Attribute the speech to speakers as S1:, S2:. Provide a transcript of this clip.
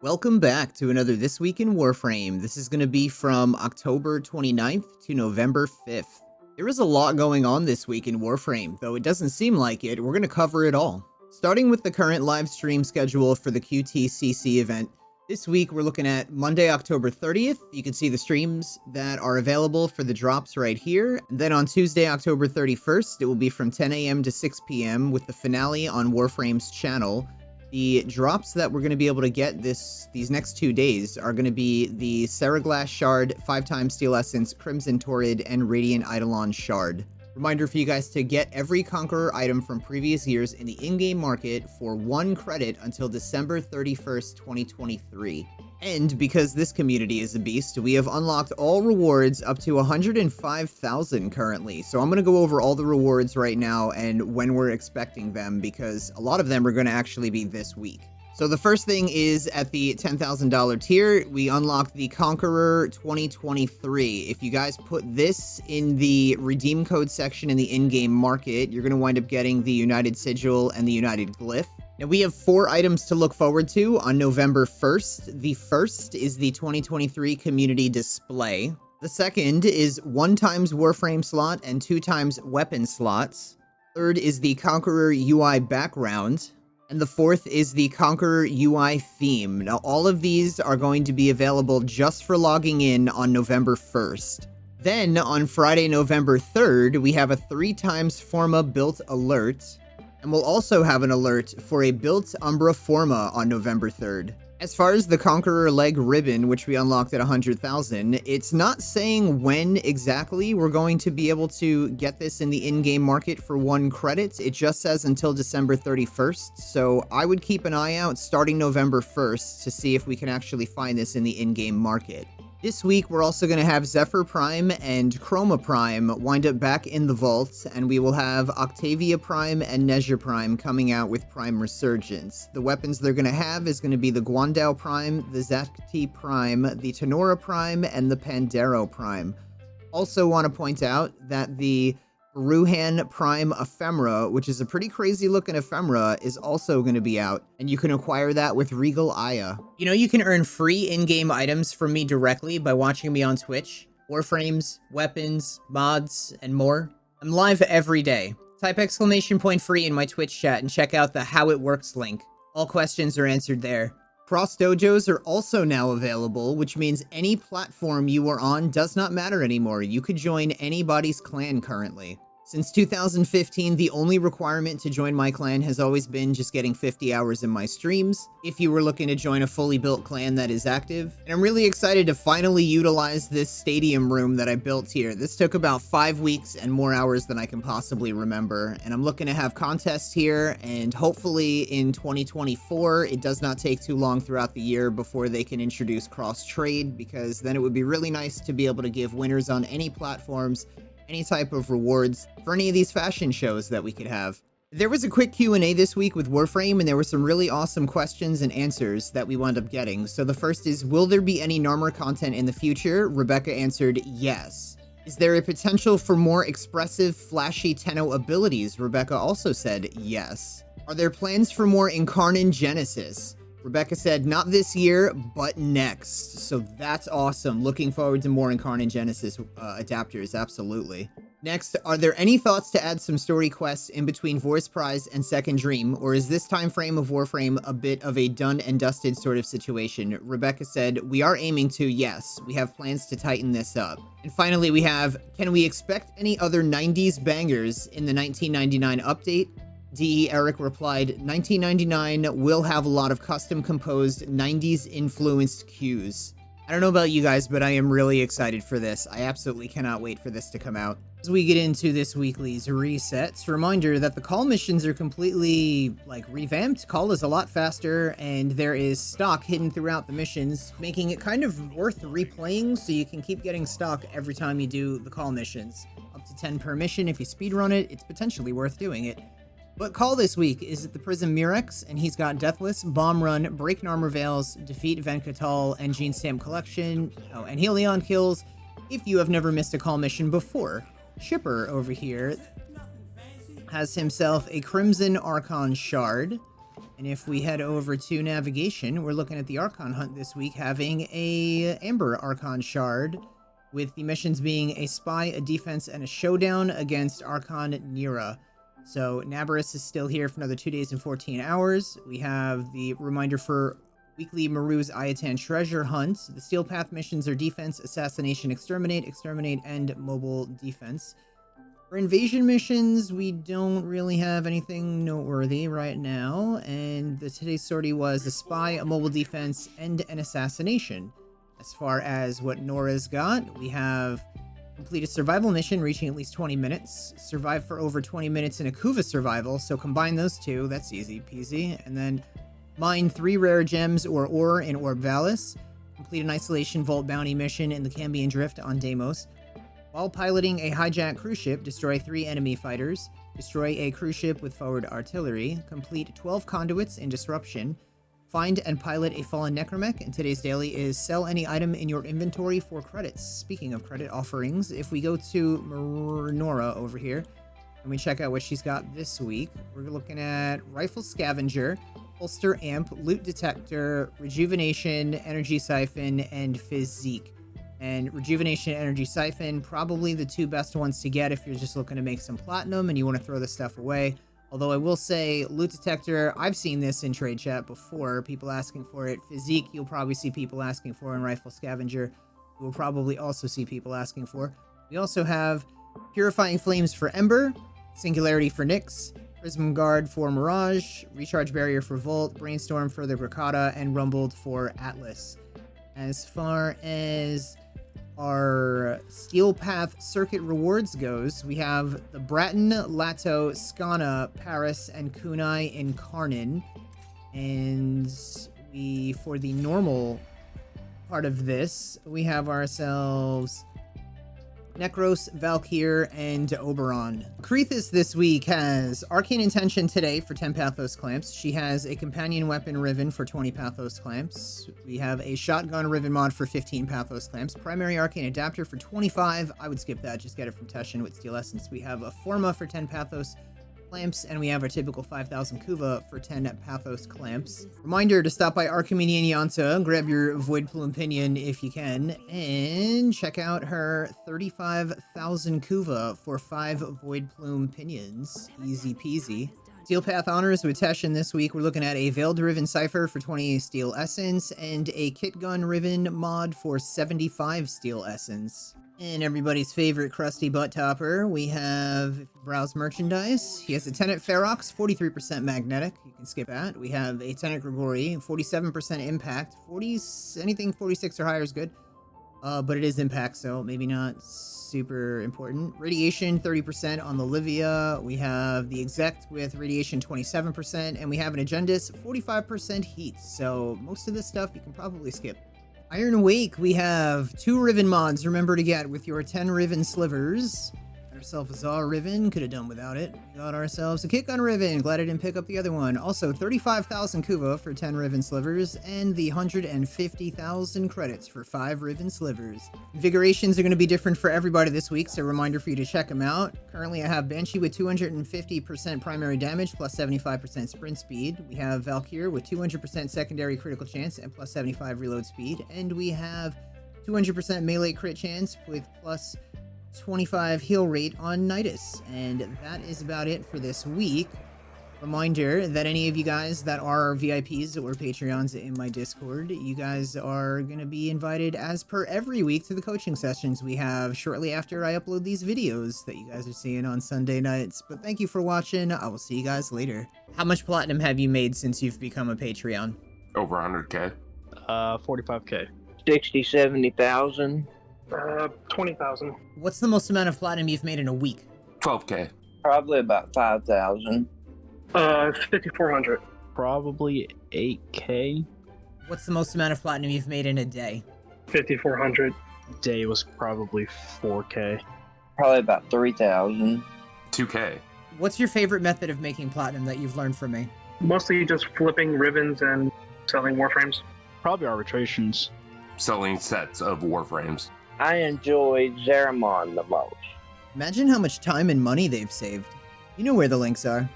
S1: Welcome back to another This Week in Warframe. This is going to be from October 29th to November 5th. There is a lot going on this week in Warframe, though it doesn't seem like it. We're going to cover it all. Starting with the current live stream schedule for the QTCC event. This week we're looking at Monday, October 30th. You can see the streams that are available for the drops right here. And then on Tuesday, October 31st, it will be from 10 a.m. to 6 p.m. with the finale on Warframe's channel. The drops that we're going to be able to get these next 2 days are going to be the Seraglass Shard, 5x Steel Essence, Crimson Torrid, and Radiant Eidolon Shard. Reminder for you guys to get every Conqueror item from previous years in the in-game market for 1 credit until December 31st, 2023. And because this community is a beast, we have unlocked all rewards up to 105,000 currently. So I'm going to go over all the rewards right now and when we're expecting them, because a lot of them are going to actually be this week. So the first thing is at the $10,000 tier, we unlocked the Conqueror 2023. If you guys put this in the redeem code section in the in-game market, you're going to wind up getting the United Sigil and the United Glyph. Now we have 4 items to look forward to on November 1st. The first is the 2023 Community Display. The second is 1x Warframe slot and 2x weapon slots. Third is the Conqueror UI background. And the fourth is the Conqueror UI theme. Now all of these are going to be available just for logging in on November 1st. Then on Friday, November 3rd, we have a 3x Forma built alert. And we'll also have an alert for a built Umbra Forma on November 3rd. As far as the Conqueror leg ribbon, which we unlocked at 100,000, it's not saying when exactly we're going to be able to get this in the in-game market for 1 credit. It just says until December 31st, so I would keep an eye out starting November 1st to see if we can actually find this in the in-game market. This week, we're also going to have Zephyr Prime and Chroma Prime wind up back in the vault, and we will have Octavia Prime and Nezha Prime coming out with Prime Resurgence. The weapons they're going to have is going to be the Guandao Prime, the Zakti Prime, the Tenora Prime, and the Pandero Prime. Also want to point out that the Ruhan Prime Ephemera, which is a pretty crazy looking ephemera, is also going to be out, and you can acquire that with Regal Aya. You know, you can earn free in-game items from me directly by watching me on Twitch. Warframes, weapons, mods, and more. I'm live every day. Type !free in my Twitch chat and check out the How It Works link. All questions are answered there. Cross Dojos are also now available, which means any platform you are on does not matter anymore. You could join anybody's clan currently. Since 2015, the only requirement to join my clan has always been just getting 50 hours in my streams, if you were looking to join a fully built clan that is active. And I'm really excited to finally utilize this stadium room that I built here. This took about 5 weeks and more hours than I can possibly remember, and I'm looking to have contests here, and hopefully in 2024, it does not take too long throughout the year before they can introduce cross-trade, because then it would be really nice to be able to give winners on any platforms any type of rewards for any of these fashion shows that we could have. There was a quick Q&A this week with Warframe, and there were some really awesome questions and answers that we wound up getting. So the first is, will there be any Narmer content in the future? Rebecca answered yes. Is there a potential for more expressive, flashy Tenno abilities? Rebecca also said yes. Are there plans for more Incarnon Genesis? Rebecca said, not this year, but next. So that's awesome. Looking forward to more Incarnon Genesis adapters, absolutely. Next, are there any thoughts to add some story quests in between Voice Prize and Second Dream, or is this time frame of Warframe a bit of a done and dusted sort of situation? Rebecca said, we are aiming to, yes. We have plans to tighten this up. And finally, we have, can we expect any other 90s bangers in the 1999 update? D. Eric replied, 1999 will have a lot of custom composed 90s influenced cues. I don't know about you guys, but I am really excited for this. I absolutely cannot wait for this to come out. As we get into this weekly's resets, reminder that the call missions are completely, revamped. Call is a lot faster, and there is stock hidden throughout the missions, making it kind of worth replaying, so you can keep getting stock every time you do the call missions. Up to 10 per mission. If you speedrun it, it's potentially worth doing it. But call this week is at the Prism Murex, and he's got Deathless, Bomb Run, Break Narmer Veils, Defeat Venkatal, and Gene Stamp Collection, and Helion kills if you have never missed a call mission before. Shipper over here has himself a Crimson Archon Shard, And if we head over to navigation, we're looking at the Archon hunt this week, having a Amber Archon shard, with the missions being a spy, a defense, and a showdown against Archon Nira. So Nabarus is still here for another 2 days and 14 hours. We have the reminder for weekly Maru's Ayatan treasure hunt. The Steel Path missions are defense, assassination, exterminate, and mobile defense. For invasion missions, we don't really have anything noteworthy right now, and today's sortie was a spy, a mobile defense, and an assassination. As far as what Nora's got, we have complete a survival mission reaching at least 20 minutes, survive for over 20 minutes in a Kuva survival, so combine those two, that's easy peasy, and then mine 3 rare gems or ore in Orb Valis, complete an isolation vault bounty mission in the Cambion Drift on Deimos. While piloting a hijack cruise ship, destroy 3 enemy fighters, destroy a cruise ship with forward artillery, complete 12 conduits in disruption, find and pilot a fallen necromech, and today's daily is sell any item in your inventory for credits. Speaking of credit offerings, if we go to Nora over here, and we check out what she's got this week, we're looking at Rifle Scavenger, Holster Amp, Loot Detector, Rejuvenation, Energy Siphon, and Physique. And Rejuvenation and Energy Siphon, probably the 2 best ones to get if you're just looking to make some platinum and you want to throw this stuff away. Although I will say, Loot Detector, I've seen this in trade chat before, people asking for it. Physique, you'll probably see people asking for, and Rifle Scavenger, you will probably also see people asking for. We also have Purifying Flames for Ember, Singularity for Nyx, Prism Guard for Mirage, Recharge Barrier for Volt, Brainstorm for the Bricata, and Rumbled for Atlas. As far as our Steel Path Circuit rewards goes, we have the Bratton, Lato, Skana, Paris, and Kunai Incarnon. And for the normal part of this, we have ourselves Necros, Valkyr, and Oberon. Krethis this week has Arcane Intention today for 10 Pathos Clamps. She has a Companion Weapon Riven for 20 Pathos Clamps. We have a Shotgun Riven mod for 15 Pathos Clamps. Primary Arcane Adapter for 25. I would skip that, just get it from Teshin with Steel Essence. We have a Forma for 10 Pathos Clamps, and we have our typical 5,000 Kuva for 10 Pathos Clamps. Reminder to stop by Archimini and Yanta, grab your Void Plume Pinion if you can, and check out her 35,000 Kuva for 5 Void Plume Pinions. Easy peasy. Steel Path Honors with Teshin this week. We're looking at a Veiled Riven Cipher for 20 Steel Essence, and a Kit Gun Riven mod for 75 Steel Essence. And everybody's favorite crusty butt topper, we have Browse Merchandise. He has a Tenet Ferox, 43% magnetic. You can skip that. We have a Tenet Grigori, 47% impact. Anything 46 or higher is good. But it is impact, so maybe not super important. Radiation, 30% on the Livia. We have the Exec with Radiation, 27%. And we have an Agendis, 45% heat. So most of this stuff you can probably skip. Iron Wake, we have 2 Riven mods, remember to get with your 10 Riven slivers. Got ourselves a Zaw Riven, could have done without it. We got ourselves a Kick Gun Riven, glad I didn't pick up the other one. Also 35,000 Kuva for 10 Riven slivers, and the 150,000 credits for 5 Riven slivers. Invigorations are going to be different for everybody this week, so a reminder for you to check them out. Currently I have Banshee with 250% primary damage plus 75% sprint speed. We have Valkyr with 200% secondary critical chance and plus 75 reload speed. And we have 200% melee crit chance with plus 25 heal rate on Nidus. And that is about it for this week. Reminder that any of you guys that are VIPs or Patreons in my Discord, you guys are going to be invited as per every week to the coaching sessions we have shortly after I upload these videos that you guys are seeing on Sunday nights. But thank you for watching. I will see you guys later. How much platinum have you made since you've become a Patreon?
S2: Over 100K.
S3: 45K.
S4: 60, 70,000.
S5: 20,000.
S1: What's the most amount of platinum you've made in a week?
S2: 12K.
S4: Probably about 5,000.
S5: 5,400.
S3: Probably 8K.
S1: What's the most amount of platinum you've made in a day?
S5: 5,400.
S3: Day was probably 4K.
S4: Probably about 3,000.
S2: 2K.
S1: What's your favorite method of making platinum that you've learned from me?
S5: Mostly just flipping ribbons and selling warframes.
S3: Probably arbitrations.
S2: Selling sets of warframes.
S4: I enjoy Zeramon the most.
S1: Imagine how much time and money they've saved. You know where the links are.